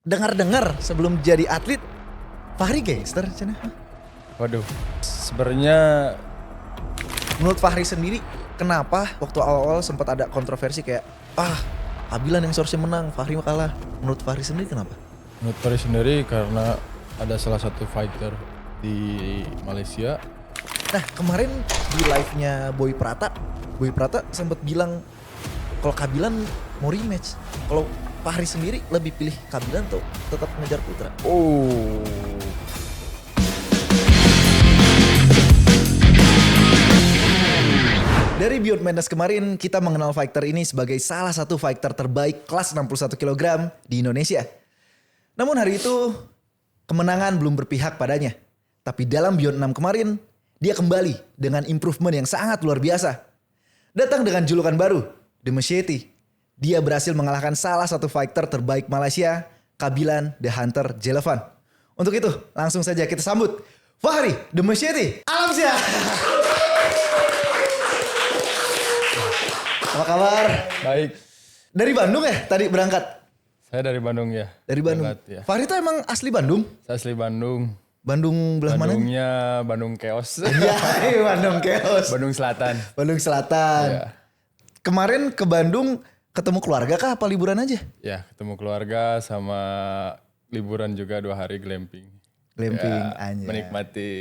Dengar-dengar sebelum jadi atlet Fahri gangster cenah. Waduh, sebenarnya Menurut Fahri sendiri kenapa waktu awal-awal sempat ada kontroversi kayak Kabilan yang seharusnya menang, Fahri kalah. Menurut Fahri sendiri kenapa? menurut Fahri sendiri karena ada salah satu fighter di Malaysia. Nah kemarin di live-nya Boy Prata sempat bilang kalau Kabilan mau rematch. Kalau Fahri sendiri lebih pilih Kabilan atau tetap ngejar Putra? Oh, Dari Beyond Madness kemarin kita mengenal fighter ini sebagai salah satu fighter terbaik kelas 61 kg di Indonesia. Namun hari itu kemenangan belum berpihak padanya. Tapi dalam Beyond 6 kemarin dia kembali dengan improvement yang sangat luar biasa. Datang dengan julukan baru, The Machete. Dia berhasil mengalahkan salah satu fighter terbaik Malaysia, Kabilan The Hunter Jelevan. Untuk itu langsung saja kita sambut Fahri The Machete Alamsyah. Apa kabar? baik. Dari Bandung ya tadi berangkat? Saya dari Bandung ya. Dari Bandung. Berangkat, ya. Fahri itu emang asli Bandung? Saya asli Bandung. Bandung belah mana? Bandungnya Bandung Chaos. Iya, Bandung Chaos. Bandung Selatan. Bandung Selatan. Ya. Kemarin ke Bandung ketemu keluarga kah apa liburan aja? Ya, ketemu keluarga sama liburan juga 2 hari glamping. Glamping Ya, anjay. menikmati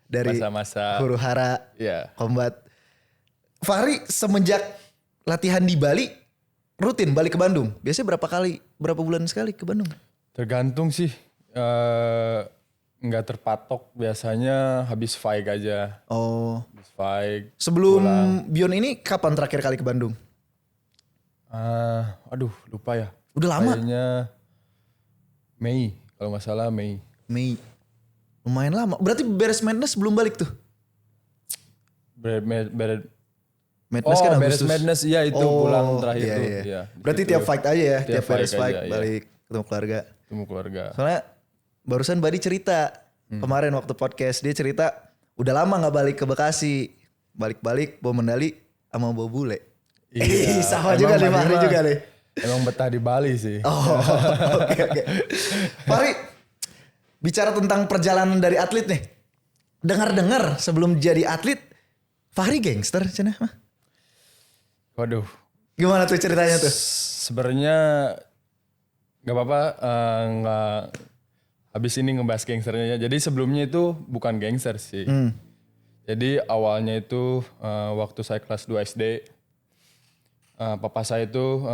Dari masa-masa. huru hara, Ya. combat. Fahri semenjak latihan di Bali rutin balik ke Bandung. Biasanya berapa bulan sekali ke Bandung? Tergantung sih. Nggak terpatok, biasanya habis fight aja. Oh, Habis fight. sebelum pulang. Beyond ini kapan terakhir kali ke Bandung? Aduh, lupa ya. Udah lama. Kayaknya Mei, kalau nggak salah Mei. Mei. Lumayan lama. Berarti beres Madness belum balik tuh? Madness kan Beres Agustus. Madness, iya itu pulang terakhir iya, tuh. iya. Iya, di Berarti situ. tiap fight aja ya, tiap Tiap beres fight fight aja, iya. balik ketemu keluarga. Ketemu keluarga. Soalnya barusan Badi cerita kemarin waktu podcast dia cerita udah lama nggak balik ke Bekasi, balik-balik bawa medali sama bawa bule. Sama Emang juga nih Badi Fahri mah juga nih. Emang betah di Bali sih. Oh, oke. Fahri, bicara tentang perjalanan dari atlet nih. Dengar-dengar sebelum jadi atlet, Fahri gangster cenah mah. Waduh. Gimana tuh ceritanya tuh? Sebenarnya nggak apa-apa, nggak habis ini ngebahas gangsternya. Jadi sebelumnya itu bukan gangster sih. Jadi awalnya itu waktu saya kelas 2 SD, papa saya itu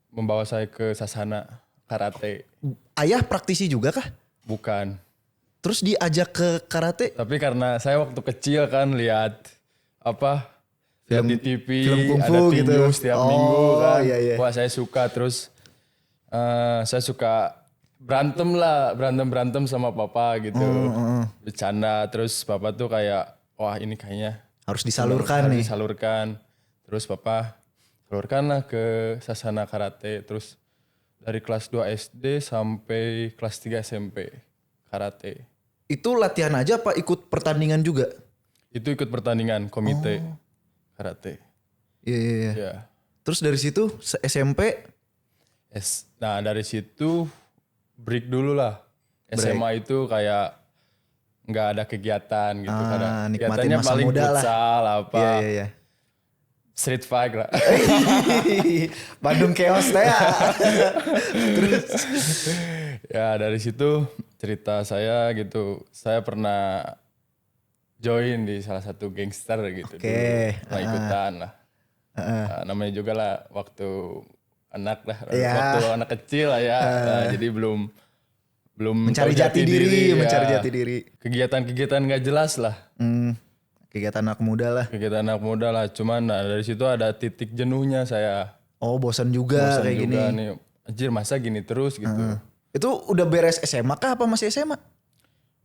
membawa saya ke Sasana karate. Ayah praktisi juga kah? Bukan. Terus diajak ke karate? Tapi karena saya waktu kecil kan lihat lihat di TV film kungfu ada tinju gitu. setiap Oh, minggu kan. iya. Wah, saya suka, terus saya suka berantem sama papa gitu. Bercanda, terus papa tuh kayak wah ini kayaknya Harus disalurkan harus nih. disalurkan. Terus papa salurkanlah ke Sasana karate, terus dari kelas 2 SD sampai kelas 3 SMP karate. Itu latihan aja apa ikut pertandingan juga? Itu ikut pertandingan komite karate. Iya. Ya. Terus dari situ SMP Nah dari situ break dulu lah. SMA itu kayak nggak ada kegiatan gitu. Karena nikmatin kegiatannya masa paling muda lah. futsal apa. Iya. Street fight lah. Bandung Chaos teh. Terus Ya dari situ cerita saya gitu. Saya pernah join di salah satu gangster gitu. Oke. Dulu. Pernah ikutan lah. Nah, namanya juga lah waktu anak lah. Iya. Waktu anak kecil lah ya. Nah, jadi belum mencari tahu jati diri, ya. mencari jati diri. Kegiatan-kegiatan gak jelas lah. Kegiatan anak muda lah. Kegiatan anak muda lah. Cuman nah, dari situ ada titik jenuhnya saya. Oh, bosan juga Bosan kayak juga gini. nih. Anjir masa gini terus gitu. Itu udah beres SMA kah apa masih SMA?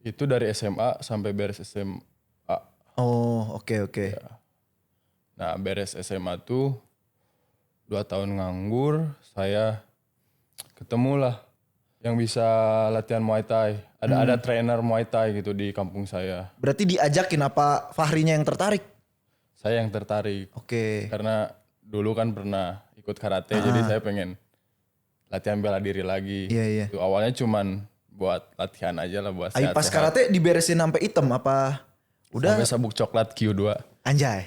Itu dari SMA sampai beres SMA. Oh, oke. Nah beres SMA tuh 2 tahun nganggur. Saya ketemulah yang bisa latihan Muay Thai. Ada trainer Muay Thai gitu di kampung saya. Berarti diajakin apa Fahrinya yang tertarik? Saya yang tertarik. Oke. Karena dulu kan pernah ikut karate, jadi saya pengen latihan bela diri lagi. Iya. Itu awalnya cuman buat latihan aja lah, buat Ai pas sehat-sehat. karate diberesin sampai hitam apa? Udah Sampai sabuk coklat Q2. anjay.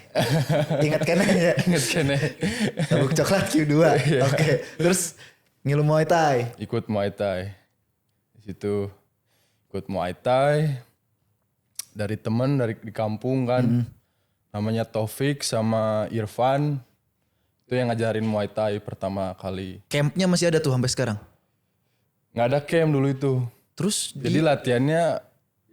Ingat kene ya. Ingat kene. Sabuk coklat Q2. Oke. Terus ngilu Muay Thai. Ikut Muay Thai. Di situ ikut Muay Thai dari temen di kampung kan. Namanya Taufik sama Irfan. Itu yang ngajarin Muay Thai pertama kali. Campnya masih ada tuh sampai sekarang. Nggak ada camp dulu itu. Terus Jadi di latihannya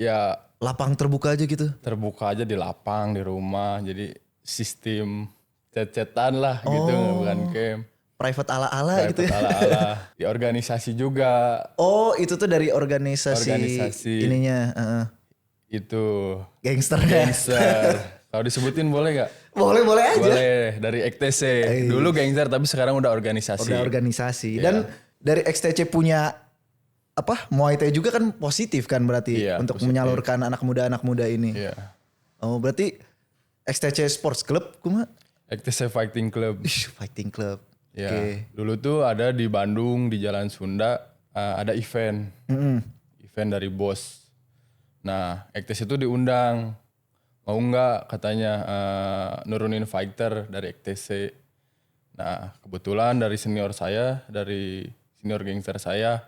ya lapang terbuka aja gitu. terbuka aja di lapang, di rumah. Jadi sistem cet-cetan lah gitu, bukan camp. Private ala-ala gitu ya. Ala-ala. Di organisasi juga. Oh, itu tuh dari organisasi, Organisasi. ininya, Itu gangsternya. gangster. Kalau disebutin boleh nggak? Boleh aja. Boleh, dari XTC. Dulu gangster tapi sekarang udah organisasi. Udah organisasi. Dan dari XTC punya apa? Muay Thai juga kan positif kan berarti Iya, untuk positif. menyalurkan anak muda ini. Iya. Oh, berarti XTC Sports Club kuma XTC Fighting Club. fighting club. Ya, Oke. dulu tuh ada di Bandung di Jalan Sunda ada event, event dari bos. Nah, XTC itu diundang, mau nggak katanya nurunin fighter dari XTC. Nah, kebetulan dari senior saya, dari senior gangster saya,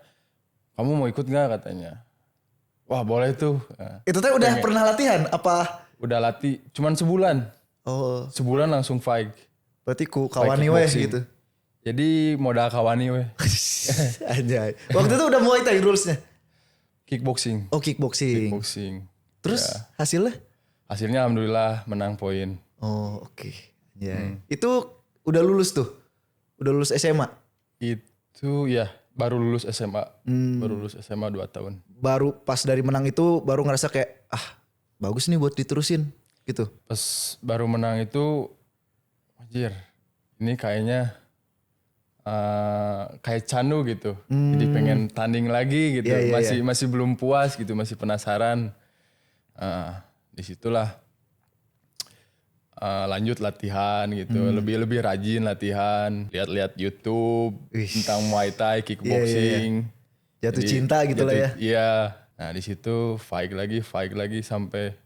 kamu mau ikut nggak katanya. Wah boleh tuh. Nah, Itu teh udah pernah latihan apa? udah latih, cuman sebulan, Oh, sebulan langsung fight. berarti ku kawani weh kickboxing. gitu. Jadi modal kawani weh. Anjay. Waktu itu udah Muay Thai rulesnya. Kickboxing. Oh, kickboxing. Kickboxing. Terus hasilnya? Hasilnya alhamdulillah menang poin. Oh, oke. Ya. Itu udah lulus tuh. Udah lulus SMA. Itu ya baru lulus SMA. Baru lulus SMA 2 tahun. Baru pas dari menang itu baru ngerasa kayak bagus nih buat diterusin gitu. Pas baru menang itu anjir. Ini kayaknya kayak candu gitu. Jadi pengen tanding lagi gitu. Iya, iya, masih belum puas gitu, masih penasaran. Disitulah lanjut latihan gitu. Lebih rajin latihan, lihat-lihat YouTube tentang Muay Thai, kickboxing. Jatuh Jadi, cinta gitu lah ya. Iya. Nah, di situ fight lagi sampai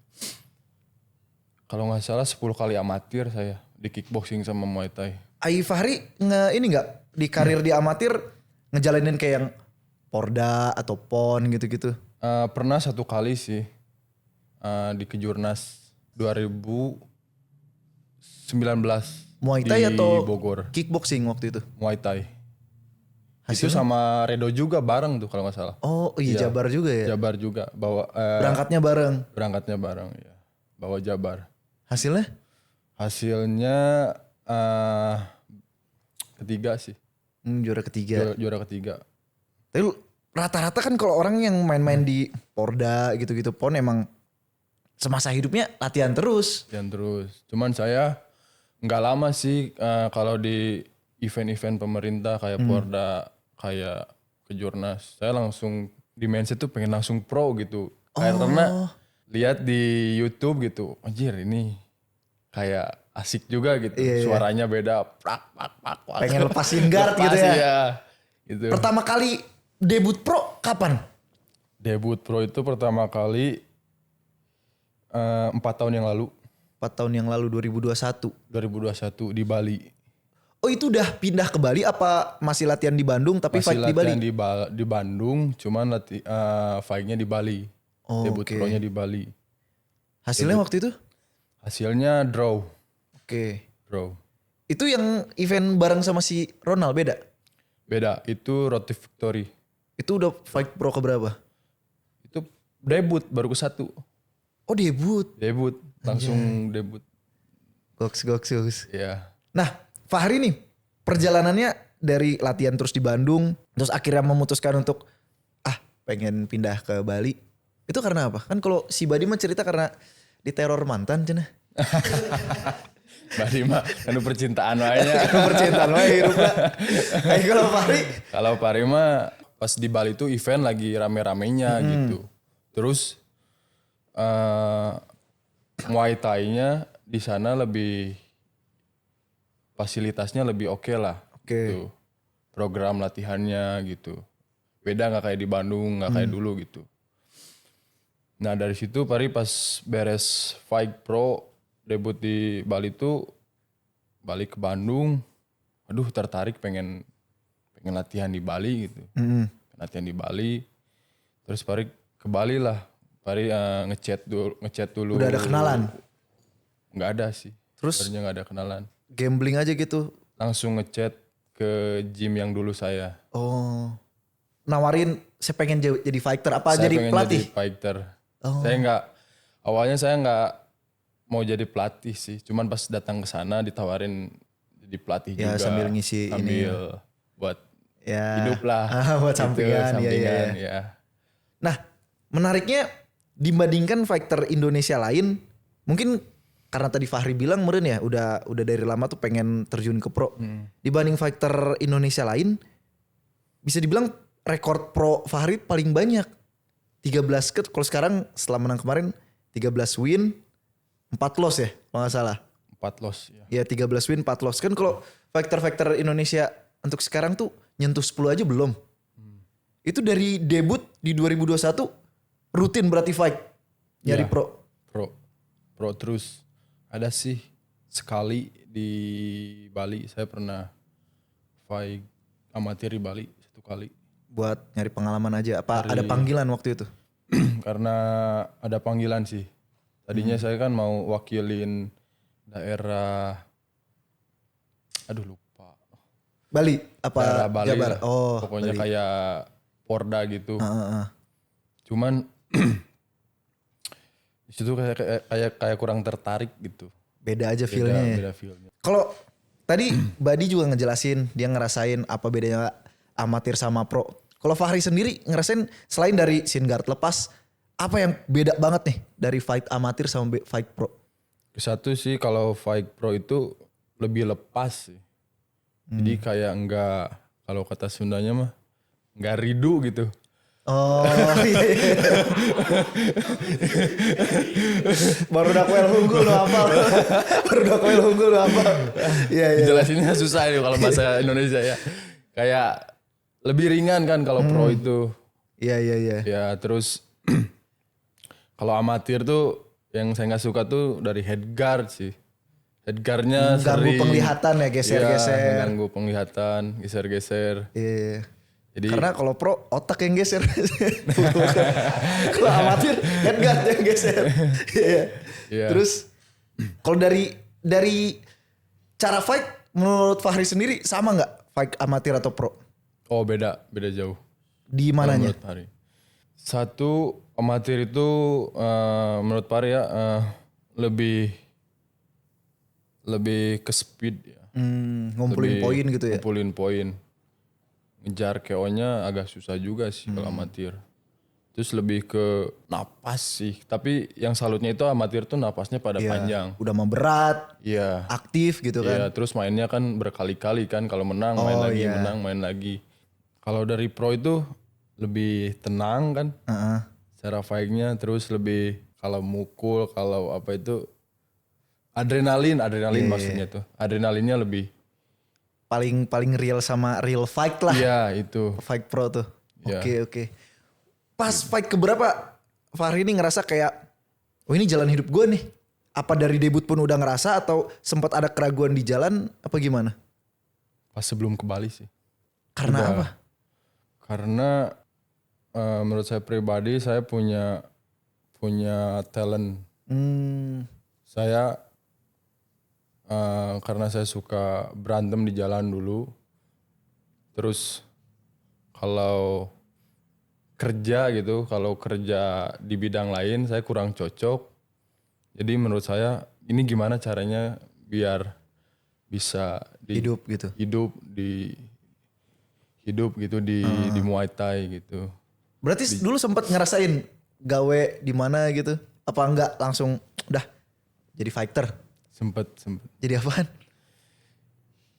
kalau nggak salah 10 kali amatir saya di kickboxing sama Muay Thai. Ai Fahri ini nggak di karir di amatir ngejalanin kayak yang Porda atau PON gitu-gitu. Pernah 1 kali sih di Kejurnas 2019 Muay Thai di atau Bogor. kickboxing waktu itu? Muay Thai. Itu sama Redo juga bareng tuh kalau nggak salah. Oh iya, Jabar juga ya. Jabar juga bawa Berangkatnya bareng. berangkatnya bareng ya. Bawa Jabar. Hasilnya? Hasilnya ketiga sih. Juara ketiga. Juara ketiga. Tapi rata-rata kan kalau orang yang main-main di Porda gitu-gitu PON emang semasa hidupnya latihan terus. Dan terus. Cuman saya nggak lama sih kalau di event-event pemerintah kayak Porda, kayak Kejurnas. Saya langsung di mindset tuh pengen langsung pro gitu. Karena lihat di YouTube gitu. Anjir ini kayak asik juga gitu. Suaranya beda. Prak, prak, prak, prak. Pengen lepasin guard gitu Lepas, ya. iya. Gitu. Pertama kali debut pro kapan? Debut pro itu pertama kali 4 tahun yang lalu. 4 tahun yang lalu 2021. 2021 di Bali. Oh itu udah pindah ke Bali apa masih latihan di Bandung tapi Masih fight di Bali? latihan di Bandung, cuman fight-nya di Bali. Oh, Debut oke. pro-nya di Bali. Hasilnya waktu itu? Hasilnya draw. Oke. Draw. Itu yang event bareng sama si Ronald beda? Beda, itu Road to Victory. Itu udah fight pro ke berapa? Itu debut baru ke 1. Oh debut. Debut, langsung debut. Goks. Ya. Nah Fahri nih perjalanannya dari latihan terus di Bandung. Terus akhirnya memutuskan untuk pengen pindah ke Bali. Itu karena apa? Kan kalau si Badi mah cerita karena diteror mantan cenah. Bali mah anu percintaan wanya. Percintaan wae hirupna. Kalau Fahri Kalau Parima pas di Bali tuh event lagi rame-ramenya gitu. Terus Muay Thai-nya di sana lebih fasilitasnya lebih oke lah. Oke. Gitu. program latihannya gitu. Beda nggak kayak di Bandung, nggak kayak dulu gitu. Nah dari situ Pari pas beres Fight Pro debut di Bali tuh balik ke Bandung. Aduh tertarik pengen latihan di Bali gitu. Latihan di Bali. Terus Pari ke Bali lah. Pari ngechat dulu. Udah ada kenalan? Nggak ada sih. Terus? Sebenarnya nggak ada kenalan. Gambling aja gitu? Langsung ngechat ke gym yang dulu saya. Oh. Nawarin saya pengen jadi fighter apa Saya jadi pengen pelatih? jadi fighter. Oh. Awalnya saya nggak mau jadi pelatih sih. Cuman pas datang ke sana ditawarin jadi pelatih Ya, juga. sambil ngisi sambil buat Ya. hidup lah. Buat Gitu, sampingan, iya. ya. Nah, menariknya dibandingkan fighter Indonesia lain, mungkin karena tadi Fahri bilang meren ya, udah dari lama tuh pengen terjun ke pro. Dibanding fighter Indonesia lain, bisa dibilang rekor pro Fahri paling banyak. 13 kalau sekarang setelah menang kemarin 13 win, 4 loss ya, kalau nggak salah. 4 loss ya. Ya 13 win, 4 loss. Kan kalau fighter-fighter Indonesia untuk sekarang tuh nyentuh 10 aja belum. Itu dari debut di 2021 rutin berarti fight. Nyari Iya. pro. Pro terus. Ada sih sekali di Bali saya pernah fight amatir di Bali 1 kali. Buat nyari pengalaman aja. Apa ada panggilan waktu itu? Karena ada panggilan sih. Tadinya saya kan mau wakilin daerah, aduh lupa. Bali? Apa Daerah Bali Jabar? lah. Oh, Pokoknya Bali. kayak Porda gitu. Heeh. Cuman di situ kayak kurang tertarik gitu. Beda aja feel-nya ya. Beda feel-nya. Kalau tadi Badi juga ngejelasin dia ngerasain apa bedanya amatir sama pro. Kalau Fahri sendiri ngerasain selain dari shin guard lepas, apa yang beda banget nih dari fight amatir sama fight pro? Satu sih kalau fight pro itu lebih lepas sih. Jadi kayak enggak, kalau kata Sundanya mah enggak ridu gitu. Oh iya. Baru dakwel unggul lo apa? Baru dakwel unggul lo apa? Iya iya. Jelasinnya susah ini kalau bahasa Indonesia ya. Kayak lebih ringan kan kalau pro itu. Iya iya iya. Ya terus kalau amatir tuh yang saya nggak suka tuh dari head guard sih. Head guardnya Ganggu sering penglihatan ya geser-geser. Iya, ganggu penglihatan, geser-geser. Iya. Jadi Karena kalau pro otak yang geser. Kalau amatir head guard yang geser. Iya. Iya. Terus kalau dari cara fight menurut Fahri sendiri sama nggak fight amatir atau pro? oh beda jauh. Di mananya? Menurut Pari. Satu amatir itu menurut Pari ya lebih ke speed ya. Ngumpulin Lebih poin gitu ya. Ngumpulin poin. Ngejar KO-nya agak susah juga sih kalau amatir. Terus lebih ke napas sih. Tapi yang salutnya itu amatir tuh napasnya pada Iya. panjang. Udah mau berat, Iya. aktif gitu kan. Iya, terus mainnya kan berkali-kali kan. Kalau menang main Oh, lagi, iya. menang main lagi. Kalau dari pro itu lebih tenang kan. Heeh. Cara fight-nya terus lebih kalau mukul, kalau apa itu adrenalin Iya. maksudnya tuh. Adrenalinnya lebih. Paling real sama real fight lah. Iya, itu. Fight pro tuh. Iya. Oke. Pas fight keberapa Fahri ini ngerasa kayak, oh ini jalan hidup gue nih. Apa dari debut pun udah ngerasa atau sempat ada keraguan di jalan apa gimana? Pas sebelum ke Bali sih. Karena Udah. apa? Karena menurut saya pribadi saya punya talent. Saya karena saya suka berantem di jalan dulu. Terus kalau kerja gitu, kalau kerja di bidang lain saya kurang cocok. Jadi menurut saya ini gimana caranya biar bisa Hidup gitu. hidup gitu di Muay Thai gitu. Berarti dulu sempat ngerasain gawe di mana gitu? Apa enggak langsung udah jadi fighter? Sempet Jadi apaan?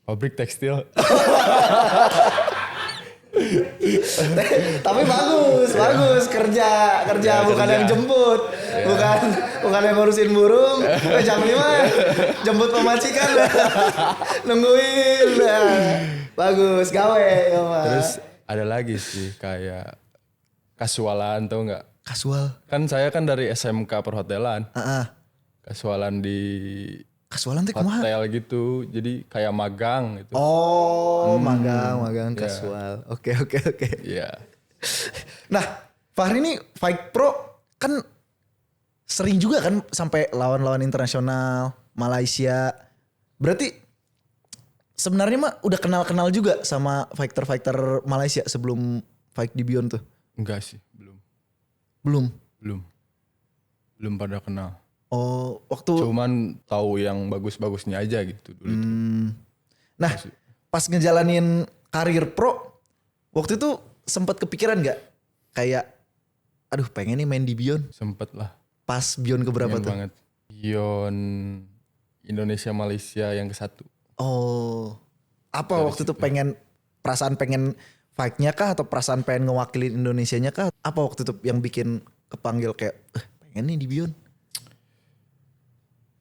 pabrik tekstil. Tapi bagus kerja bukan kerja. yang jemput, bukan yang ngurusin burung. Jam 5 jemput pemajikan, nungguin. Bagus, gawe ya Pak. Terus ada lagi sih kayak kasualan tau nggak? Kasual. Kan saya kan dari SMK perhotelan. Kasualan di Kasualan tuh kumaha? hotel gitu. Jadi kayak magang gitu. Oh, magang kasual. Oke. Iya. Nah, Fahri ini Fight Pro kan sering juga kan sampai lawan-lawan internasional, Malaysia. Berarti sebenarnya mah udah kenal-kenal juga sama fighter-fighter Malaysia sebelum fight di Beyond tuh? Enggak sih, belum. Belum. Belum pada kenal. Oh, waktu... Cuman tahu yang bagus-bagusnya aja gitu dulu. Nah, pas ngejalanin karir pro, waktu itu sempat kepikiran gak? Kayak, aduh pengen nih main di Beyond. Sempet lah. Pas Beyond keberapa Pengen tuh? banget. Beyond Indonesia Malaysia yang ke-1. Oh, apa waktu itu perasaan pengen fight-nya kah atau perasaan pengen ngewakilin Indonesianya kah? Apa waktu itu yang bikin kepanggil kayak pengen nih di Beyond?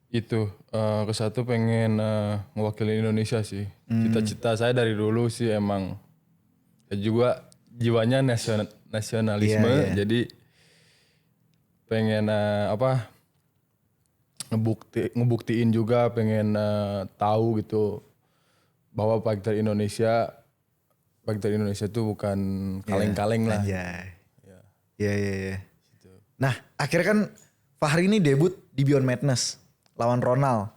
Itu ke-1 pengen ngewakilin Indonesia sih. Cita-cita saya dari dulu sih emang saya juga jiwanya nasionalisme. Iya. Jadi pengen ngebuktiin juga, pengen tahu gitu bahwa fighter Indonesia itu bukan kaleng-kaleng lah. Iya. Nah, akhirnya kan Fahri ini debut di Beyond Madness lawan Ronald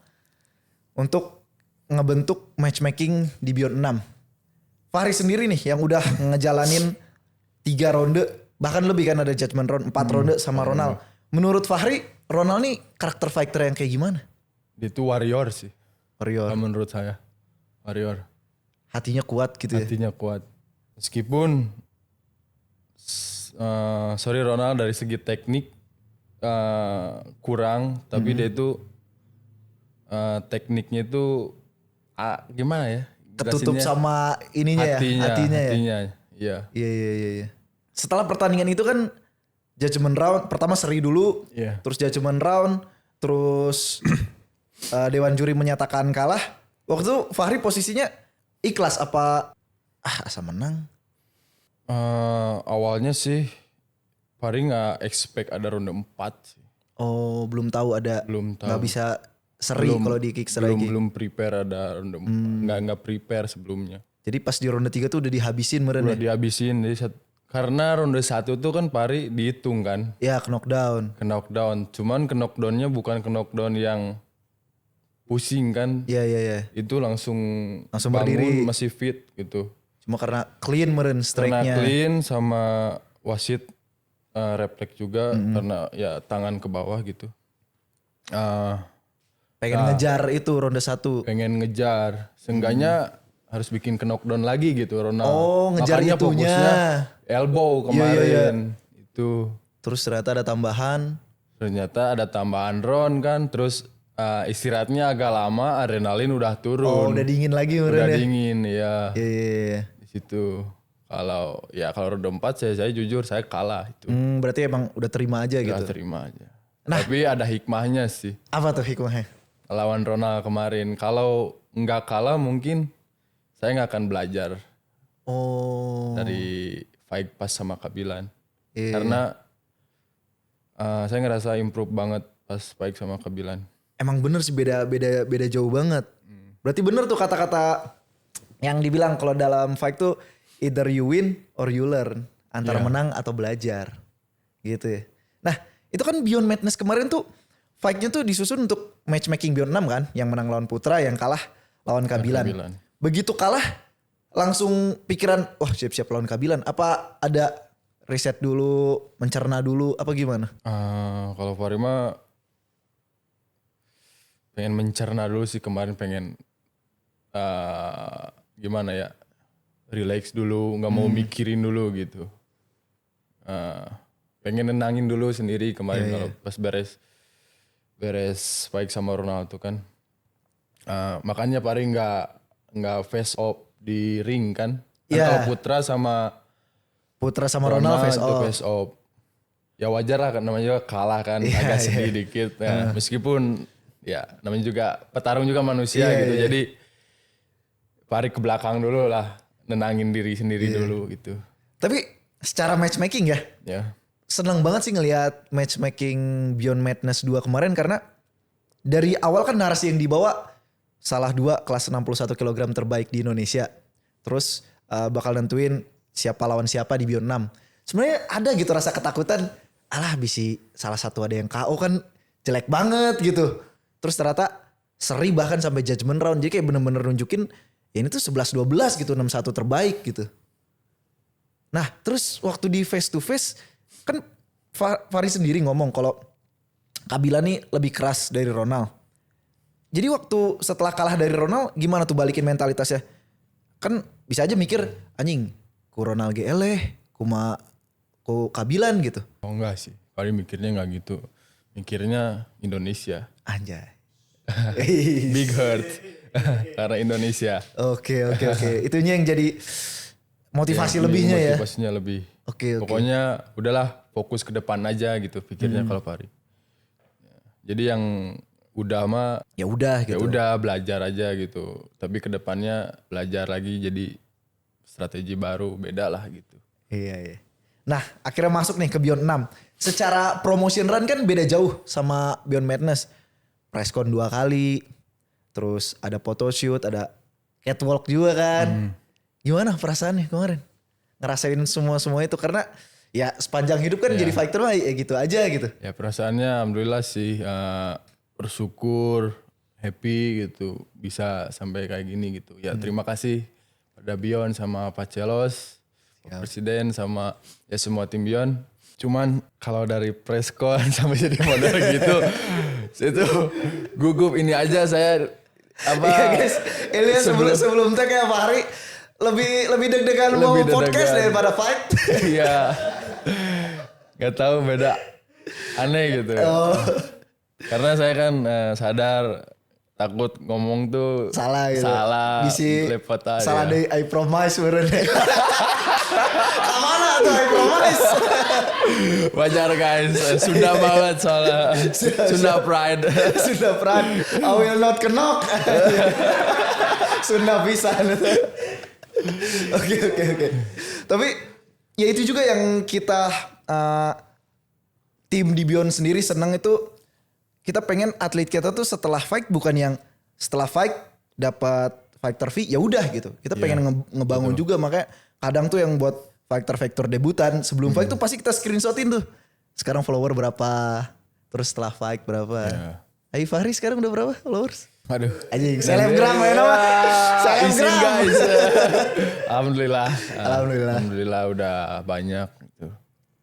untuk ngebentuk matchmaking di Beyond 6. Fahri sendiri nih yang udah ngejalanin 3 ronde, bahkan lebih kan ada judgment round 4 ronde sama Ronald. Menurut Fahri, Ronald nih karakter fighter yang kayak gimana? Dia tuh warrior sih. Warrior. Kalau menurut saya. Warrior. Hatinya kuat gitu ya. Hatinya kuat. Meskipun sorry Ronald dari segi teknik kurang, tapi dia itu tekniknya itu gimana ya? Ketutup Jelasinnya, sama ininya hatinya ya. Iya. Iya. Setelah pertandingan itu kan judgment round pertama seri dulu, Iya. terus judgment round, terus dewan juri menyatakan kalah. Waktu itu Fahri posisinya ikhlas apa asa menang? Awalnya sih Fahri nggak expect ada ronde 4 sih. Oh, belum tahu ada. Belum tahu. Nggak bisa seri kalau di kick lagi. Belum prepare ada ronde 4. Nggak prepare sebelumnya. Jadi pas di ronde 3 tuh udah dihabisin meren Udah ya? dihabisin. Jadi karena ronde 1 tuh kan Fahri dihitung kan. Ya, knockdown. Ke knockdown. Cuman ke knockdownnya bukan ke knockdown yang pusing kan. Iya. Itu langsung bangun, berdiri. masih fit gitu. Cuma karena clean meren Karena strike-nya. clean sama wasit refleks juga karena ya tangan ke bawah gitu. Pengen ngejar itu ronde 1. Pengen ngejar. Seenggaknya harus bikin ke knockdown lagi gitu Ronald. Oh, ngejar Makanya itunya. fokusnya elbow kemarin. Itu. Terus ternyata ada tambahan. Ternyata ada tambahan round kan. Terus istirahatnya agak lama, adrenalin udah turun. Oh, udah dingin lagi meren Udah ya? dingin ya. Iya. Di situ. Kalau ronde 4 saya jujur saya kalah itu. Berarti emang udah terima aja Udah gitu. terima aja. Tapi ada hikmahnya sih. Apa tuh hikmahnya? Lawan Ronald kemarin. Kalau nggak kalah mungkin saya nggak akan belajar Oh. dari fight pas sama Kabilan. Iya. Karena saya ngerasa improve banget pas fight sama Kabilan. Emang bener sih beda jauh banget. Berarti bener tuh kata-kata yang dibilang kalau dalam fight tuh either you win or you learn. Antara menang atau belajar. Gitu ya. Nah itu kan Beyond Madness kemarin tuh fight-nya tuh disusun untuk matchmaking Beyond 6 kan. Yang menang lawan Putra, yang kalah lawan Kabilan. Begitu kalah langsung pikiran wah siap-siap lawan Kabilan. Apa ada riset dulu, mencerna dulu, apa gimana? Kalau Farima pengen mencerna dulu sih kemarin, pengen gimana ya, relax dulu, nggak mau mikirin dulu gitu. Pengen nenangin dulu sendiri kemarin kalau pas beres fight sama Ronaldo kan. Makanya paling nggak face off di ring kan. Kalau Putra sama Ronald face off. Ya wajar lah kan, namanya juga kalah kan, agak sedih dikit. Meskipun ya namanya juga petarung juga manusia gitu. Jadi Fahri ke belakang dulu lah, nenangin diri sendiri dulu gitu. Tapi secara matchmaking ya, Ya. seneng banget sih ngelihat matchmaking Beyond Madness 2 kemarin karena dari awal kan narasi yang dibawa salah 2 kelas 61 kg terbaik di Indonesia. Terus bakal nentuin siapa lawan siapa di Beyond 6. Sebenarnya ada gitu rasa ketakutan, alah bisi salah satu ada yang KO kan jelek banget gitu. Terus ternyata seri bahkan sampai judgment round. Jadi kayak bener-bener nunjukin ya ini tuh 11-12 gitu, 6-1 terbaik gitu. Nah terus waktu di face to face kan Fahri sendiri ngomong kalau Kabila nih lebih keras dari Ronald. Jadi waktu setelah kalah dari Ronald gimana tuh balikin mentalitasnya? Kan bisa aja mikir anjing ku Ronald GL ku Kabilan gitu. Oh enggak sih, Fahri mikirnya nggak gitu. Mikirnya Indonesia. Anjay. Big hurt. Karena Indonesia. Oke. Itunya yang jadi motivasi lebihnya ya. Motivasinya lebih. Oke. Pokoknya udahlah fokus ke depan aja gitu pikirnya kalau Fahri. Jadi yang udah mah Ya udah gitu. ya udah belajar aja gitu. Tapi kedepannya belajar lagi jadi strategi baru beda lah gitu. Iya. Nah akhirnya masuk nih ke Beyond 6. Secara promotion run kan beda jauh sama Beyond Madness. Presscon 2 kali. Terus ada photoshoot, ada catwalk juga kan. Gimana perasaannya kemarin? Ngerasain semua itu karena ya sepanjang hidup kan jadi fighter mah ya gitu aja gitu. Ya perasaannya alhamdulillah sih bersyukur, happy gitu bisa sampai kayak gini gitu. Ya terima kasih pada Beyond sama Pak Celos, Pak Presiden sama ya semua tim Beyond. Cuman kalau dari presscon sampai jadi model gitu, itu gugup ini aja saya apa? Iya guys, Ilya sebelum tag ya Pak Hari lebih deg-degan mau podcast daripada fight. Iya. Gak tahu beda aneh gitu. Karena saya kan sadar takut ngomong tuh Salah gitu. Salah. Bisi Lepotan, salah ya. deh I promise meureun. Kamana tuh I promise? Wajar guys, Sunda banget soalnya. Sunda pride. Sunda pride. I will not kenok. Sunda pisan. Oke. Tapi ya itu juga yang kita tim di Beyond sendiri senang itu kita pengen atlet kita tuh setelah fight bukan yang setelah fight dapat fighter fee ya udah gitu. Kita pengen ngebangun juga makanya kadang tuh yang buat fighter debutan sebelum fight tuh pasti kita screenshotin tuh. Sekarang follower berapa? Terus setelah fight berapa? Ayo Fahri sekarang udah berapa followers? Aduh. Anjing, selebgram ya nama. Izin guys. Alhamdulillah. Alhamdulillah. Alhamdulillah udah banyak gitu.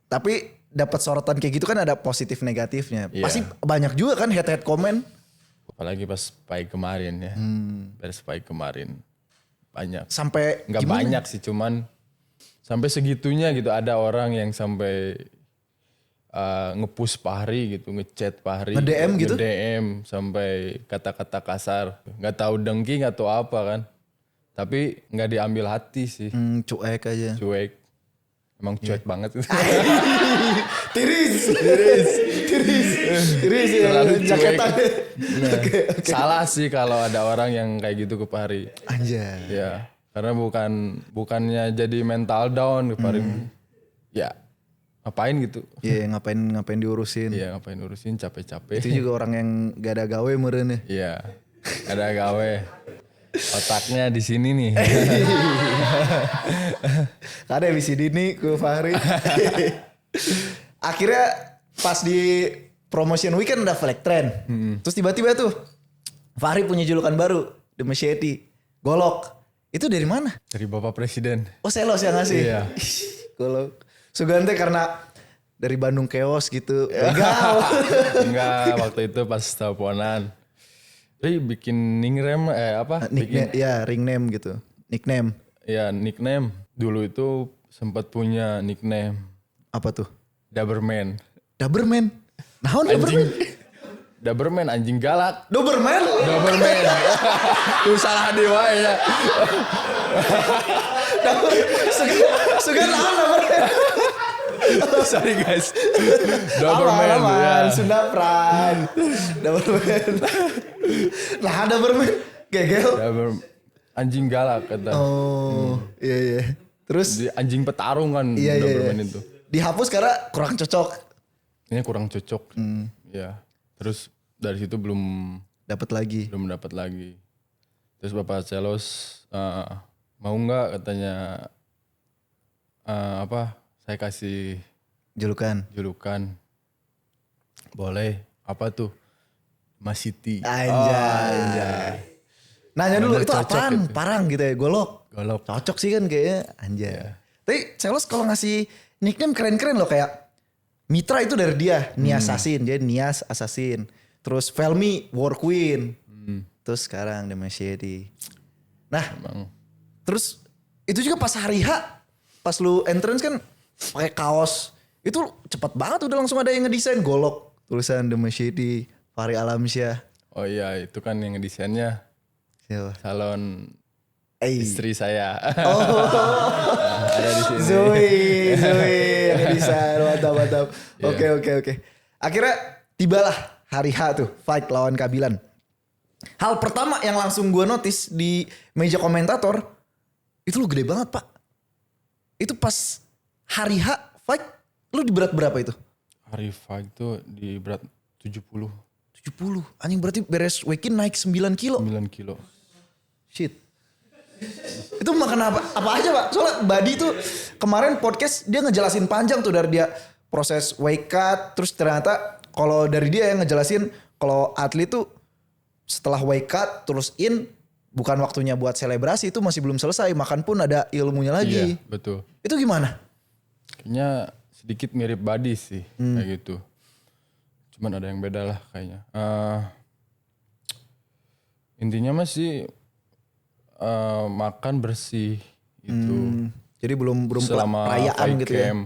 Tapi dapat sorotan kayak gitu kan ada positif negatifnya. Iya. Pasti banyak juga kan head komen. Apalagi pas fight kemarin ya. Beres fight kemarin. Banyak. Sampai Nggak gimana? banyak sih cuman sampai segitunya gitu ada orang yang sampai nge-push Fahri gitu, ngechat Fahri, Nge-DM gitu? Nge-DM sampai kata-kata kasar. Nggak tahu dengki atau apa kan. Tapi nggak diambil hati sih. Cuek aja. Cuek. Emang cuek banget. Tiris ya. Terlalu cuek. Jaketan. Nah, salah sih kalau ada orang yang kayak gitu ke Fahri. Anjay. Ya, karena bukannya jadi mental down ke Fahri. Ya, ngapain gitu. Iya ngapain diurusin. Iya, ngapain urusin capek-capek. Itu juga orang yang gak ada gawe meureun ya. Iya. Ada gawe. Otaknya di sini nih. Ada bisa dini ke Fahri. Akhirnya pas di promotion weekend udah flag trend. Terus tiba-tiba tuh Fahri punya julukan baru, The Machete, Golok. Itu dari mana? Dari Bapak Presiden. Oh Selos yang ngasih? Iya. Golok. Sugante karena dari Bandung Chaos gitu. Begal. Enggak, waktu itu pas teleponan. Bikin nickname Nickname, ya ring name gitu. Nickname. Ya nickname. Dulu itu sempat punya nickname Apa tuh? Doberman. Doberman. Naon Doberman? Doberman anjing galak. Doberman? Doberman. Tuh salah dewa ya. Sugan naon Doberman? Sorry guys. Doberman ya. Sunda Pride. Doberman. Nah Doberman. Gegel. anjing galak kata. Oh, iya. Terus Jadi anjing petarung kan iya. Doberman itu. Dihapus karena kurang cocok. Ini kurang cocok. Ya. Terus dari situ belum Dapat lagi. dapat lagi. Terus Bapak Celos mau nggak katanya saya kasih Julukan. julukan. Boleh. Apa tuh? Mas City. Anjay. Nanya dulu Bener, itu cocok apaan? itu. Parang gitu ya, golok. Golok. Cocok sih kan kayaknya, anjay. Tapi Celos kalau ngasih nickname keren-keren loh kayak Mitra itu dari dia, Nias Assassin, jadi Nias Assassin. Terus Velmi War Queen. Terus sekarang The Machete. Nah, Emang. terus itu juga pas hari H, pas lu entrance kan pakai kaos. Itu cepet banget udah langsung ada yang ngedesain golok. Tulisan The Machete, Fahri Alamsyah. Oh iya itu kan yang desainnya Siapa? salon Eh. istri saya. Oh, Ada di sini. Zoe yang ngedesain, mantap. Iya. Oke. Akhirnya tibalah hari H tuh, fight lawan Kabilan. Hal pertama yang langsung gue notice di meja komentator, itu lu gede banget pak. Itu pas hari H fight, lu di berat berapa itu? Hari fight itu di berat 70 70. Anjing berarti beres week-in naik 9 kilo. 9 kilo. Shit. Itu makan apa aja pak? Soalnya Badi tuh kemarin podcast dia ngejelasin panjang tuh dari dia proses weight cut. Terus ternyata kalau dari dia yang ngejelasin kalau atlet tuh setelah weight cut terus bukan waktunya buat selebrasi itu masih belum selesai. Makan pun ada ilmunya lagi. Iya betul. Itu gimana? Kayaknya sedikit mirip Badi sih kayak gitu. Cuman ada yang beda lah kayaknya. Intinya masih makan bersih itu. Jadi belum Selama perayaan fight gitu ya. camp.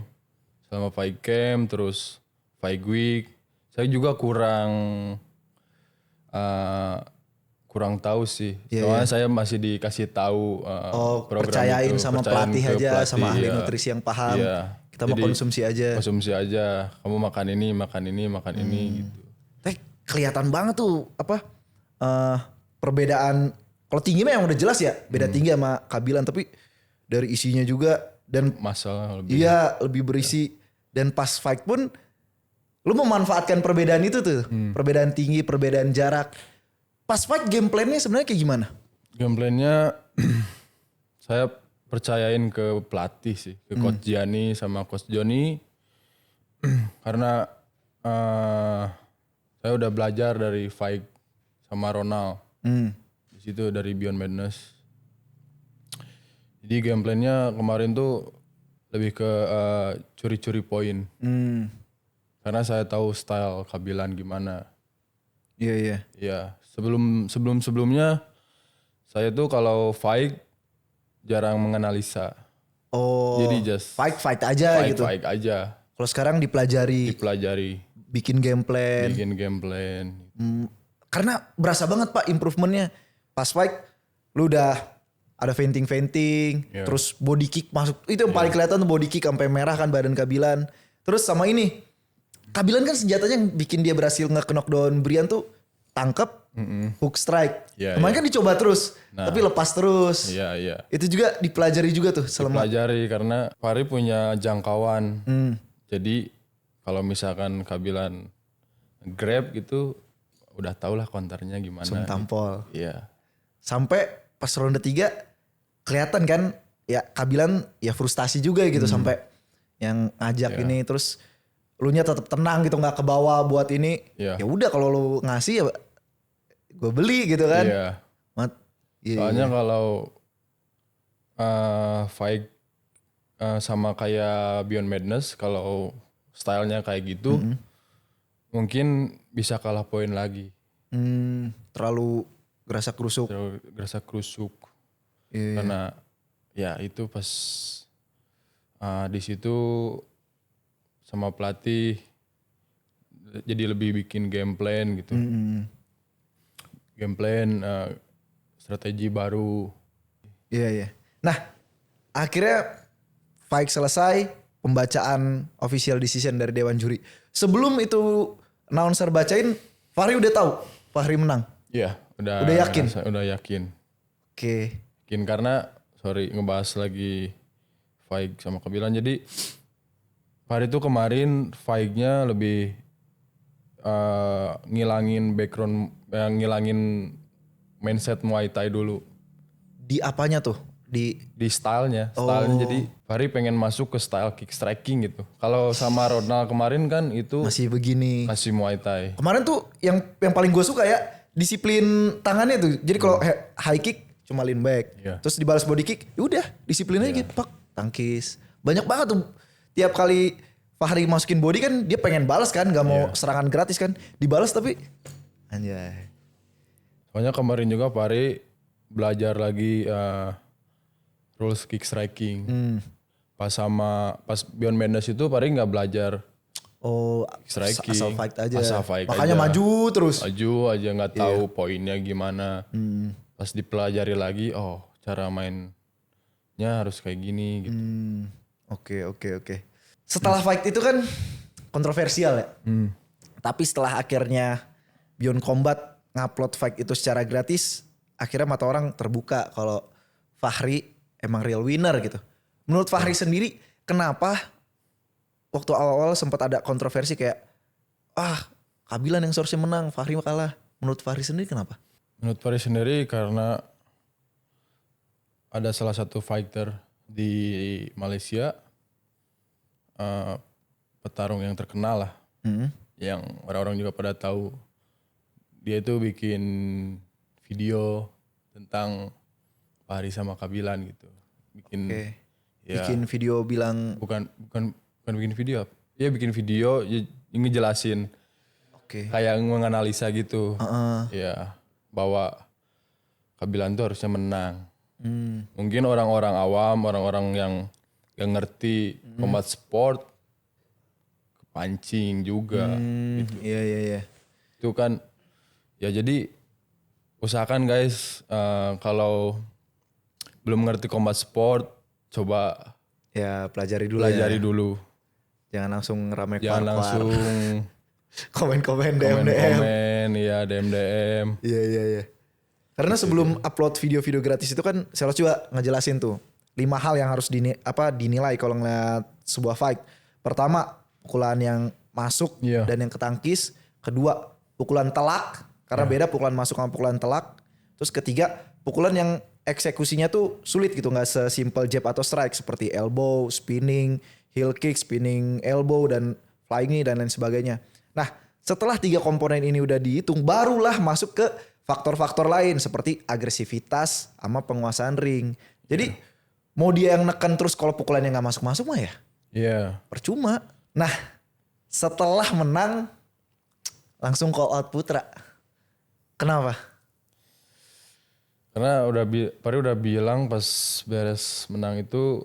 Selama fight camp terus fight week. Saya juga kurang tahu sih. Soalnya saya masih dikasih tahu program percayain itu. sama Percayain pelatih ke aja, sama ahli iya. nutrisi yang paham. Iya. Kita mau Jadi, konsumsi aja. Konsumsi aja. Kamu makan ini gitu. Tapi kelihatan banget tuh perbedaan. Kalau tinggi mah yang udah jelas ya, beda tinggi sama Kabilan. Tapi dari isinya juga dan Masalah lebih. iya lebih berisi. Dan pas fight pun lu memanfaatkan perbedaan itu tuh, perbedaan tinggi, perbedaan jarak. Pas fight game plan-nya sebenarnya kayak gimana? Gameplannya saya percayain ke pelatih sih, ke Coach Gianni sama Coach Johnny. Karena saya udah belajar dari fight sama Ronald. Di situ dari Beyond Madness. Jadi gameplannya kemarin tuh lebih ke curi-curi poin. Karena saya tahu style Kabilan gimana. Iya. Ya, sebelumnya saya tuh kalau fight jarang menganalisa. Oh, Jadi just fight aja gitu. fight aja, Kalau sekarang dipelajari, dipelajari, bikin game plan. bikin game plan. Karena berasa banget pak improvementnya. Pas fight, lu udah ada fainting, Iya. terus body kick masuk. Itu yang paling kelihatan tuh body kick sampai merah kan badan Kabilan. Terus sama ini, Kabilan kan senjatanya yang bikin dia berhasil nge-knockdown Brian tuh tangkep, hook strike. Iya, Kemarin iya. kan dicoba terus, Nah. tapi lepas terus. Iya. Itu juga dipelajari juga tuh selama. Pelajari karena Fahri punya jangkauan. Jadi kalau misalkan Kabilan grab gitu, udah tau lah counternya gimana. Langsung tampol. Iya. Sampai pas ronde 3 kelihatan kan ya Kabilan ya frustasi juga gitu sampai yang ngajak Iya. ini terus lu nya tetap tenang gitu nggak ke bawah buat ini. Iya. Ya udah kalau lu ngasih ya gue beli gitu kan. Iya. Iya. Soalnya kalau fight sama kayak Beyond Madness, kalau stylenya kayak gitu, mungkin bisa kalah poin lagi. Terlalu gerasa kerusuk. Terus gerasa kerusuk. Iya. Karena ya itu pas di situ sama pelatih jadi lebih bikin game plan gitu. Game plan, strategi baru. Iya. Nah akhirnya fight selesai, pembacaan official decision dari Dewan Juri. Sebelum itu announcer bacain, Fahri udah tahu Fahri menang. Iya, Udah yakin? Udah yakin. Oke. karena ngebahas lagi fight sama Kabilan. Jadi Fahri itu kemarin fight-nya lebih ngilangin background, ngilangin mindset Muay Thai dulu. Di apanya tuh? Di stylenya. Jadi Fahri pengen masuk ke style kick striking gitu. Kalau sama Ronald kemarin kan itu Masih begini. masih Muay Thai. Kemarin tuh yang paling gue suka ya disiplin tangannya tuh. Jadi kalau high kick cuma lean back. Iya. Terus dibalas body kick, ya udah disiplin aja gitu, pak, tangkis. Banyak banget tuh. Tiap kali Fahri masukin body kan dia pengen balas kan, nggak mau serangan gratis kan. Dibalas tapi anjay. Soalnya kemarin juga Fahri belajar lagi rules kick striking. Pas Beyond Madness itu Fahri nggak belajar Oh, striking. asal fight aja. Asal fight Makanya aja. maju terus. Maju aja nggak tahu poinnya gimana. Pas dipelajari lagi, oh cara mainnya harus kayak gini gitu. Oke. Setelah fight itu kan kontroversial ya. Tapi setelah akhirnya Beyond Combat ngupload fight itu secara gratis, akhirnya mata orang terbuka kalau Fahri emang real winner gitu. Menurut Fahri sendiri, kenapa waktu awal-awal sempat ada kontroversi kayak Kabilan yang seharusnya menang, Fahri kalah. Menurut Fahri sendiri kenapa? Menurut Fahri sendiri karena ada salah satu fighter di Malaysia, petarung yang terkenal lah, yang orang-orang juga pada tahu. Dia itu bikin video tentang Fahri sama Kabilan gitu. Bikin video bilang bukan bikin video. Dia bikin video ngejelasin, kayak menganalisa gitu. Ya, bahwa Kabilan tuh harusnya menang. Mungkin orang-orang awam, orang-orang yang gak ngerti combat sport, kepancing juga. Gitu. Iya. Itu kan, ya jadi usahakan guys, kalau belum ngerti combat sport, coba Ya pelajari dulu. Jangan langsung rame jangan langsung komen-komen DM. komen, ya DM. Iya. Karena sebelum upload video-video gratis itu kan Selos juga ngejelasin tuh 5 hal yang harus dinilai kalau ngeliat sebuah fight. Pertama, pukulan yang masuk dan yang ketangkis. Kedua, pukulan telak. Karena beda pukulan masuk sama pukulan telak. Terus ketiga, pukulan yang eksekusinya tuh sulit gitu. Gak sesimpel jab atau strike. Seperti elbow, spinning, heel kick, spinning elbow, dan flying knee, dan lain sebagainya. Nah, setelah 3 komponen ini udah dihitung, barulah masuk ke faktor-faktor lain seperti agresivitas sama penguasaan ring. Jadi mau dia yang neken terus kalau pukulannya gak masuk-masuk mah ya percuma. Nah, setelah menang langsung call out Putra. Kenapa? Karena Fahri udah bilang pas beres menang itu,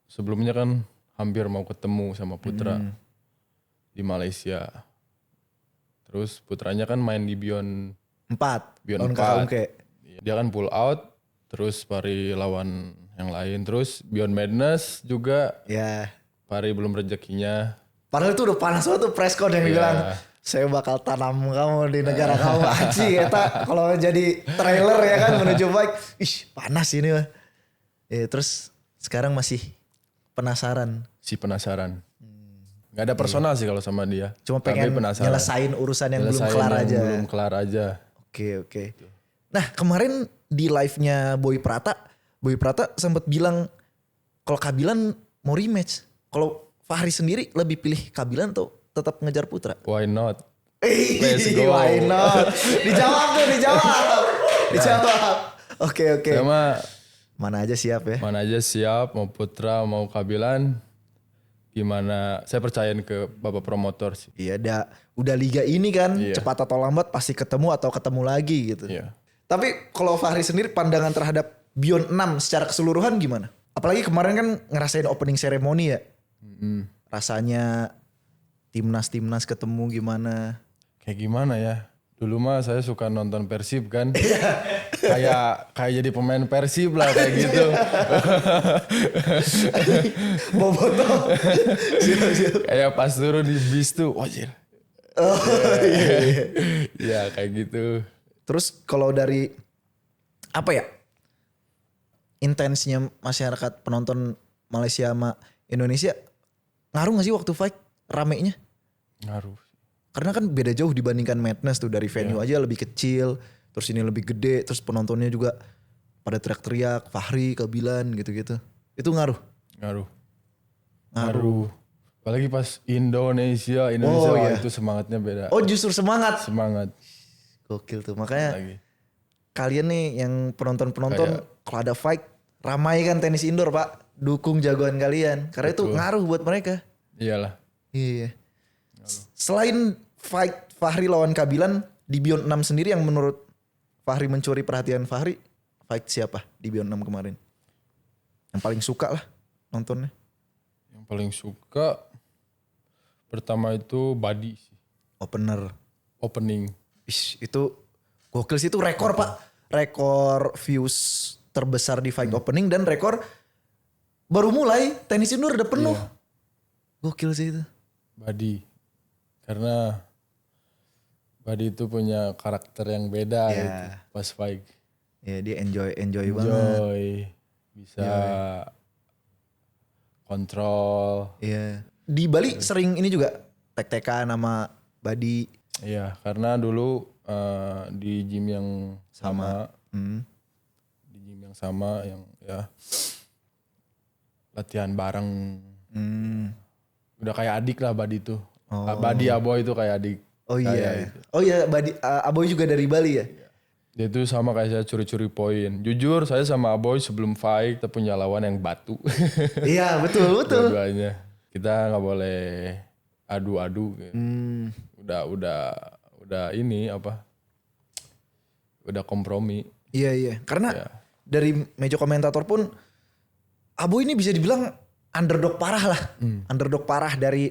sebelumnya kan hampir mau ketemu sama Putra di Malaysia. Terus Putranya kan main di Beyond 4. Dia kan pull out, terus Fahri lawan yang lain. Terus Beyond Madness juga Fahri belum rezekinya. Padahal itu udah panas banget tuh press con yang bilang, saya bakal tanam kamu di negara kamu. Anjing eta kalau jadi trailer ya kan menuju fight. Ih panas ini mah. Terus sekarang masih penasaran. Gak ada personal sih kalau sama dia. Cuma pengen nyelesain urusan yang belum kelar aja. Oke. Nah kemarin di live-nya Boy Prata sempat bilang kalau Kabilan mau rematch. Kalau Fahri sendiri lebih pilih Kabilan atau tetap ngejar Putra? Why not? Let's go. Why not? Dijawab. Oke. Sama mana aja siap ya? Mana aja siap, mau Putra mau Kabilan. Gimana? Saya percayain ke Bapak promotor sih. Iya, udah liga ini kan, cepat atau lambat pasti ketemu lagi gitu. Iya. Tapi kalau Fahri sendiri pandangan terhadap Beyond 6 secara keseluruhan gimana? Apalagi kemarin kan ngerasain opening ceremony ya. Rasanya timnas ketemu gimana? Kayak gimana ya? Dulu mah saya suka nonton Persib kan. kayak jadi pemain Persib lah kayak gitu. Boboto. Siap. Kayak pas turun di bis tuh, wajir. Ya kayak gitu. Terus kalau dari apa ya? intensnya masyarakat penonton Malaysia sama Indonesia ngaruh gak sih waktu fight ramenya? Ngaruh. Karena kan beda jauh dibandingkan Madness tuh, dari venue aja lebih kecil, terus ini lebih gede, terus penontonnya juga pada teriak-teriak, Fahri, Kabilan gitu-gitu. Itu ngaruh? Ngaruh. Apalagi pas Indonesia Oh, wah, iya. itu semangatnya beda. Oh justru semangat. Semangat Gokil tuh, makanya lagi. kalian nih yang penonton-penonton kalau ada fight, ramaikan tenis indoor Pak. Dukung jagoan kalian. Karena itu ngaruh buat mereka. Iyalah. Iya. Selain fight Fahri lawan Kabilan, di Beyond 6 sendiri yang menurut Fahri mencuri perhatian Fahri, fight siapa di Beyond 6 kemarin? Yang paling suka lah nontonnya. Yang paling suka pertama itu Badi sih. Opening. Ish, itu gokil sih, itu rekor Pak. Rekor views terbesar di fight opening dan rekor baru mulai tenis indoor udah penuh. Iya. Gokil sih itu. Badi. Karena Badi itu punya karakter yang beda gitu pas fight. Ya dia enjoy banget. Bisa kontrol. Iya. Di Bali sering ini juga tek-tekan sama Badi. Iya, karena dulu di gym yang sama. Di gym yang sama yang ya latihan bareng. Udah kayak adik lah Badi tuh. Badi Aboy itu kayak adik. Oh iya. Gitu. Oh iya, Badi Aboy juga dari Bali ya? Dia tuh sama kayak saya curi-curi poin. Jujur saya sama Aboy sebelum fight kita punya lawan yang batu. Iya betul. Dua-duanya. Kita nggak boleh adu-adu. Gitu. Udah ini apa? Udah kompromi. Iya. Karena dari meja komentator pun Aboy ini bisa dibilang underdog parah lah. Underdog parah dari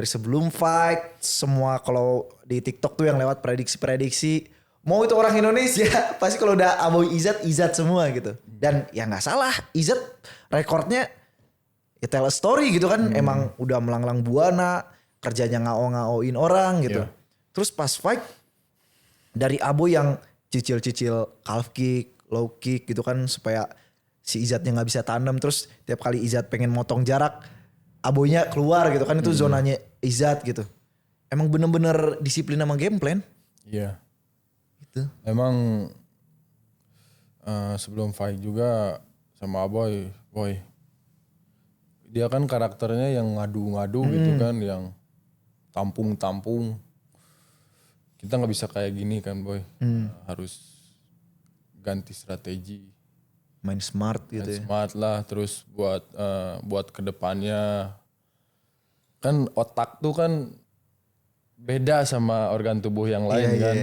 sebelum fight. Semua kalau di TikTok tuh yang lewat prediksi-prediksi. Mau itu orang Indonesia. Pasti kalau udah Aboy Izat semua gitu. Dan ya gak salah. Izat rekornya ya tell a story gitu kan. Emang udah melanglang buana. Kerjanya ngao-ngaoin orang gitu. Terus pas fight. Dari Aboy yang cicil-cicil calf kick, low kick gitu kan. Supaya si Izatnya gak bisa tandem. Terus tiap kali Izat pengen motong jarak, Aboynya keluar gitu kan. Itu zonanya Izat gitu. Emang bener-bener disiplin sama game plan. Iya. Gitu. Emang sebelum fight juga sama Aboy, dia kan karakternya yang ngadu-ngadu gitu kan, yang tampung-tampung. Kita nggak bisa kayak gini kan Boy, harus ganti strategi. Main smart gitu ya. Smart lah, terus buat kedepannya kan otak tuh kan beda sama organ tubuh yang lain kan.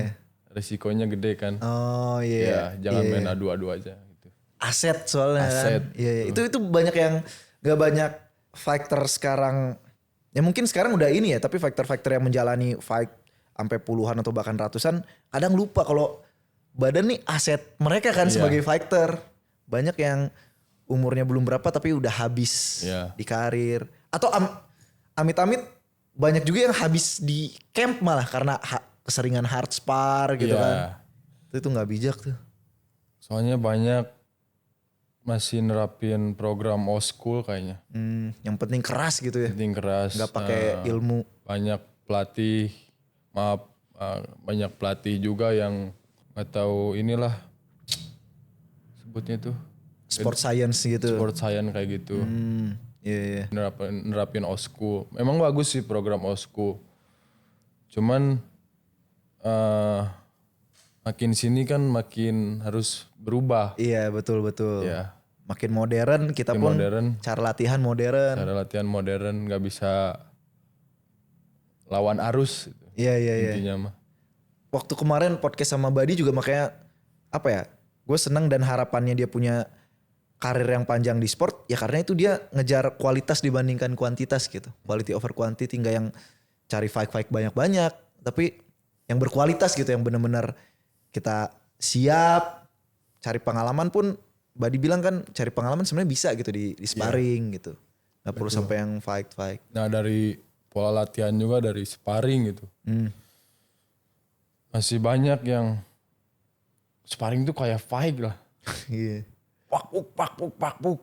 Risikonya gede kan. Oh iya. Ya, jangan main adu-adu aja gitu. Aset soalnya kan. Iya. Itu banyak yang gak banyak fighter sekarang. Ya mungkin sekarang udah ini ya, tapi fighter-fighter yang menjalani fight sampai puluhan atau bahkan ratusan kadang lupa kalau badan nih aset mereka kan sebagai fighter. Banyak yang umurnya belum berapa tapi udah habis di karir. Atau amit-amit banyak juga yang habis di camp malah karena keseringan hard spar gitu kan. Itu gak bijak tuh. Soalnya banyak masih nerapin program old school kayaknya. Yang penting keras gitu ya. Penting keras. Gak pakai ilmu. Banyak pelatih juga yang gak tahu inilah sebutnya tuh. Sport science gitu. Sport science kayak gitu. Iya. Nerapin old school. Memang bagus sih program old school. Cuman makin sini kan makin harus berubah. Iya betul. Iya. Makin modern kita pun cara latihan modern. Cara latihan modern gak bisa lawan arus. Gitu. Iya. Intinya mah. Waktu kemarin podcast sama Badi juga makanya apa ya, gue senang dan harapannya dia punya karir yang panjang di sport. Ya karena itu dia ngejar kualitas dibandingkan kuantitas gitu. Quality over quantity, gak yang cari fight banyak-banyak. Tapi yang berkualitas gitu, yang benar-benar kita siap. Cari pengalaman pun Badi bilang kan cari pengalaman sebenarnya bisa gitu di sparring gitu. Gak perlu sampai yang fight. Nah dari pola latihan juga dari sparring gitu. Masih banyak yang sparring tuh kayak fight lah. Iya. pak puk.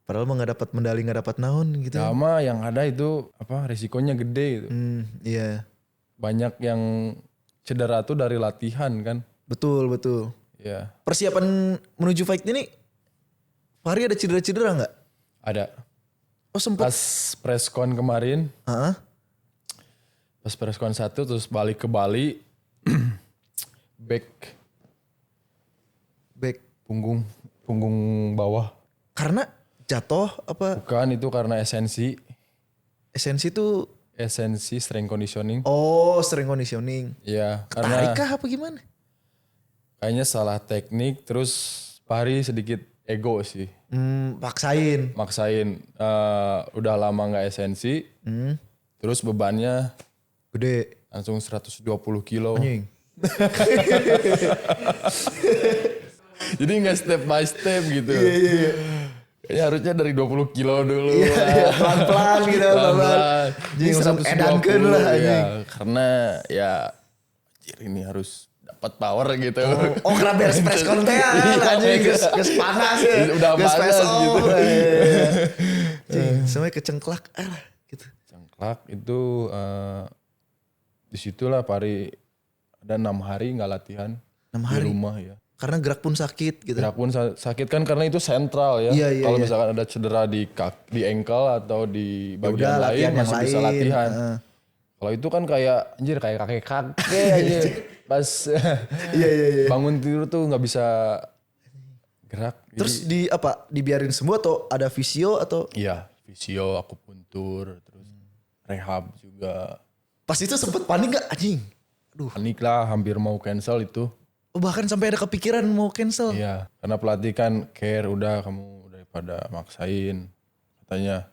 Padahal mah nggak dapat medali, nggak dapat naon gitu. Sama yang ada itu resikonya gede gitu. Iya. Banyak yang cedera tuh dari latihan kan. Betul. Ya, Persiapan menuju fight ini, Fahri ada cedera-cedera nggak? ada. Oh sempet. Pas preskon kemarin, Heeh. pas preskon 1 terus balik ke Bali, back Back. punggung bawah. Karena jatuh apa? Bukan, itu karena esensi strength conditioning. Oh, strength conditioning. Ya, Ketarik karena kah apa gimana? kayaknya salah teknik, terus Fahri sedikit ego sih. Paksain. Maksain, udah lama nggak esensi, terus bebannya Gede. langsung 120 kilo. Anjing. Jadi nggak step by step gitu. Iya. Kayaknya harusnya dari 20 kilo dulu. Iya, pelan-pelan gitu. Pelan-pelan. Jadi langsung edankeun lah, ya. anjing. Karena ya anjir, ini harus dapat power gitu. Oh karena beres press konten anjing. Ges panas ya. Udah Ges panas face off. gitu. Semuanya kecengklak. Gitu. Cengklak itu disitulah Pari ada 6 hari nggak latihan 6 hari? di rumah ya. Karena gerak pun sakit gitu. Gerak pun sakit kan karena itu sentral ya. Iya, Kalau iya. misalkan ada cedera di ankle atau di Ya bagian udah, lain latihan yang masih bisa lain. latihan. Kalau itu kan kayak anjir kayak kakek aja. Pas Iya. bangun tidur tuh nggak bisa gerak. Terus dibiarin sembuh atau ada visio atau? Iya, fisio, akupuntur, terus rehab juga. Pas itu sempet panik gak anjing? Aduh. Panik lah, hampir mau cancel itu. Oh, bahkan sampai ada kepikiran mau cancel. Iya, karena pelatih kan care, udah kamu daripada maksain. Katanya,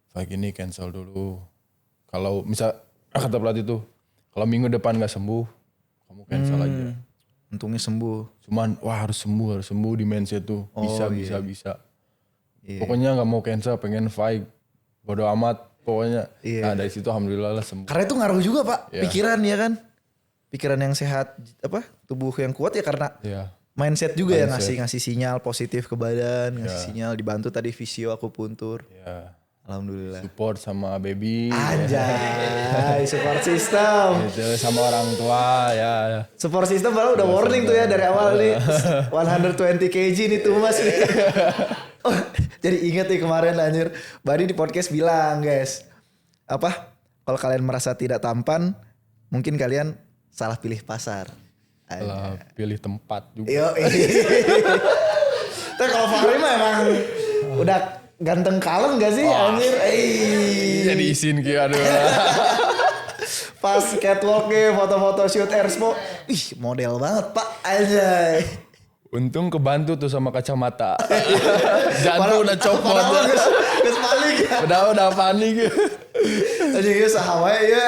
kayak gini cancel dulu. Kalau misal, kata pelatih tuh, kalau minggu depan gak sembuh, kamu cancel aja. Untungnya sembuh. Cuman, wah harus sembuh di mindset tuh. Bisa. Iya. Pokoknya gak mau cancel, pengen fight. Bodo amat, pokoknya. Iya. Nah dari situ alhamdulillah lah sembuh. Karena itu ngaruh juga Pak, Iya. pikiran ya kan. Pikiran yang sehat, tubuh yang kuat ya karena Iya. mindset juga ya Mindset. ngasih sinyal positif ke badan, ngasih sinyal dibantu tadi visio akupuntur. Ya. Alhamdulillah. Support sama baby. Anjay, support system. Gitu, sama orang tua ya. Support system baru udah warning tuh ya dari awal nih. 120 kg nih tuh mas nih. Oh, jadi inget nih kemarin anjir. Bari di podcast bilang guys. Kalau kalian merasa tidak tampan, mungkin kalian salah pilih pasar. Salah pilih tempat juga. Yo, tapi kalau Fahri mah emang udah ganteng kalem gak sih anjir? Jadi izin kayak aduh. Pas catwalknya foto-foto shoot airspo, model banget pak anjay. Untung kebantu tuh sama kacamata. Jantung udah copot. Terus panik. Udah panik. Anjing sahabat ya.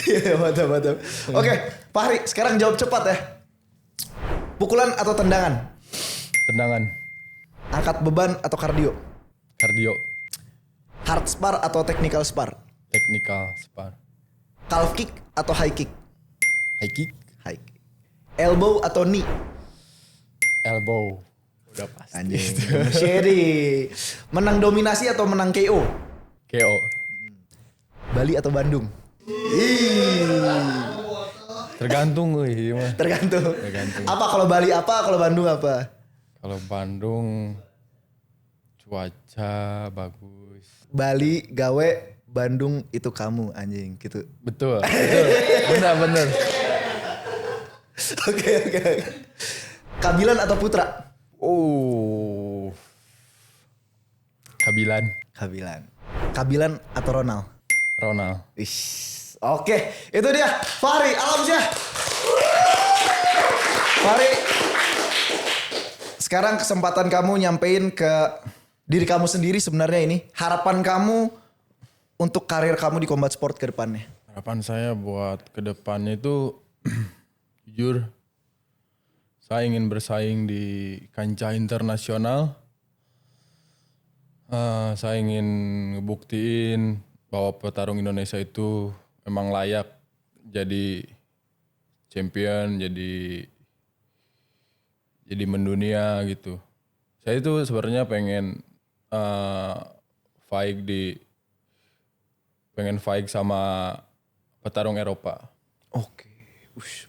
Iya mantap. Oke, Fahri sekarang jawab cepat ya. Pukulan atau tendangan? Tendangan. Angkat beban atau kardio? Kardio. Hard spar atau technical spar? Technical spar. Calf kick atau high kick? High kick. High kick. Elbow atau knee? Elbow. Udah pasti. Anjing. Sherry. Menang dominasi atau menang KO? KO. Bali atau Bandung? Tergantung gue mah. Tergantung. Tergantung. Apa kalau Bali apa, kalau Bandung apa? Kalau Bandung cuaca bagus. Bali gawe, Bandung itu kamu anjing gitu. Betul. Bener. Oke. Kabilan atau Putra? Oh. Kabilan. Kabilan atau Ronald? Ronald. Oke, itu dia Fahri Alamsyah. Fahri, sekarang kesempatan kamu nyampein ke diri kamu sendiri sebenarnya ini. Harapan kamu untuk karir kamu di combat sport ke depannya. Harapan saya buat ke depannya itu jujur saya ingin bersaing di kancah internasional. Saya ingin ngebuktiin bahwa petarung Indonesia itu memang layak jadi champion, jadi jadi mendunia gitu. Saya itu sebenarnya pengen pengen fight sama petarung Eropa. Oke.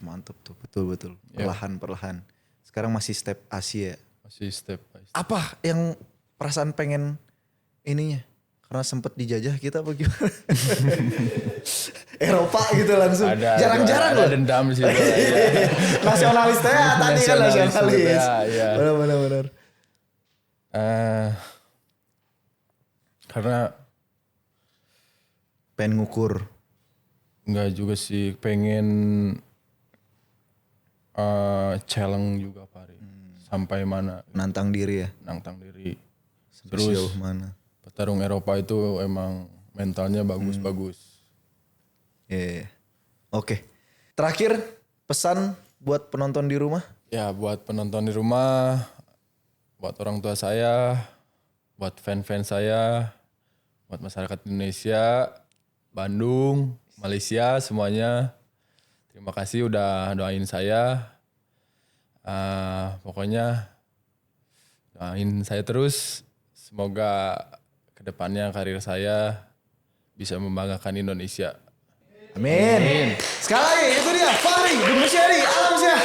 Mantap tuh. Betul. Perlahan. Sekarang masih step Asia. Masih step by step. Apa yang perasaan pengen ininya? Karena sempet dijajah kita apa gimana? Eropa gitu langsung. Jarang-jarang loh. Ada dendam sih. Nasionalis teh tadi kan nasionalis. Ya. Benar. Karena Pengen ngukur. enggak juga sih, pengen challenge juga Fahri. Sampai mana Nantang diri ya. nantang diri. Sampai sejauh mana. Petarung Eropa itu emang mentalnya bagus-bagus. Iya. Oke. Terakhir pesan buat penonton di rumah. Ya buat penonton di rumah, buat orang tua saya, buat fan-fan saya, buat masyarakat Indonesia, Bandung, Malaysia semuanya. Terima kasih udah doain saya. Pokoknya doain saya terus. Semoga kedepannya karir saya bisa membanggakan Indonesia. Amin. Sekali lagi itu dia Fahri Dumasyari Alamsyah.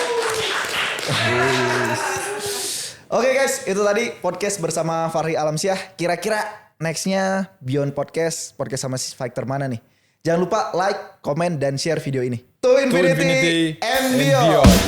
Oke guys, itu tadi podcast bersama Fahri Alamsyah. Kira-kira nextnya Beyond Podcast sama si fighter mana nih? Jangan lupa like, komen, dan share video ini. To Infinity, and Beyond.